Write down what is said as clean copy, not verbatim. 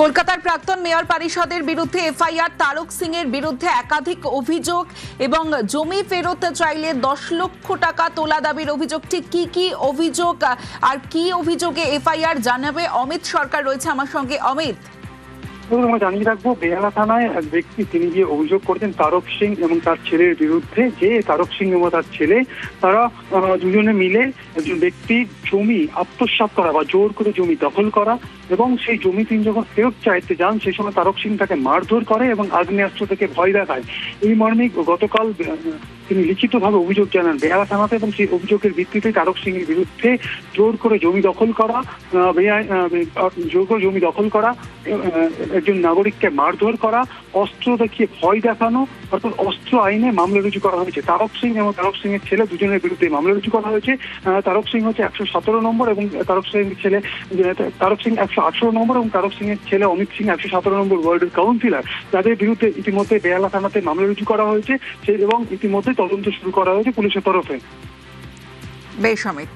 কলকাতার প্রাক্তন মেয়র পরিষদের বিরুদ্ধে এফআইআর, তারক সিং এর বিরুদ্ধে একাধিক অভিযোগ এবং জমি ফেরত চাইলে 10 লক্ষ টাকা তোলা দাবির অভিযোগ। ঠিক কি অভিযোগ আর কি অভিযোগে এফআইআর জানাবে অমিত সরকার রয়েছে আমার সঙ্গে। অমিত, আমরা জানিয়ে রাখবো, বেহালা থানায় এক ব্যক্তি তিনি গিয়ে অভিযোগ করেছেন তারক সিং এবং তার ছেলের বিরুদ্ধে, যে তারক সিং এবং তার ছেলে তারা দুজনে মিলে একজন ব্যক্তি জমি আত্মসাৎ করা বা জোর করে জমি দখল করা এবং সেই জমি তিনি যখন ফেরত চাইতে যান সেই সময় তারক সিং তাকে মারধর করে এবং আগ্নেয়াস্ত্র থেকে ভয় দেখায়। এই মর্মে গতকাল তিনি লিখিতভাবে অভিযোগ জানান বেহালা থানাতে এবং সেই অভিযোগের ভিত্তিতে তারক সিং এর বিরুদ্ধে জোর করে জমি দখল করা, জমি দখল করা, একজন নাগরিককে মারধর করা, অস্ত্র দেখিয়ে ভয় দেখানো, অর্থাৎ অস্ত্র আইনে মামলা রুজু করা হয়েছে। তারক সিং এবং তারক সিং এর ছেলে দুজনের বিরুদ্ধে মামলা রুজু করা হয়েছে। তারক সিং হচ্ছে 117 নম্বর এবং তারক সিং এর ছেলে 118 নম্বর এবং তারক সিং এর ছেলে অমিত সিং 117 নম্বর ওয়ার্ডের কাউন্সিলর। তাদের বিরুদ্ধে ইতিমধ্যে বেহালা থানাতে মামলা রুজু করা হয়েছে এবং ইতিমধ্যে তদন্ত শুরু করা হয়েছে পুলিশের তরফে। বেশ অমিত।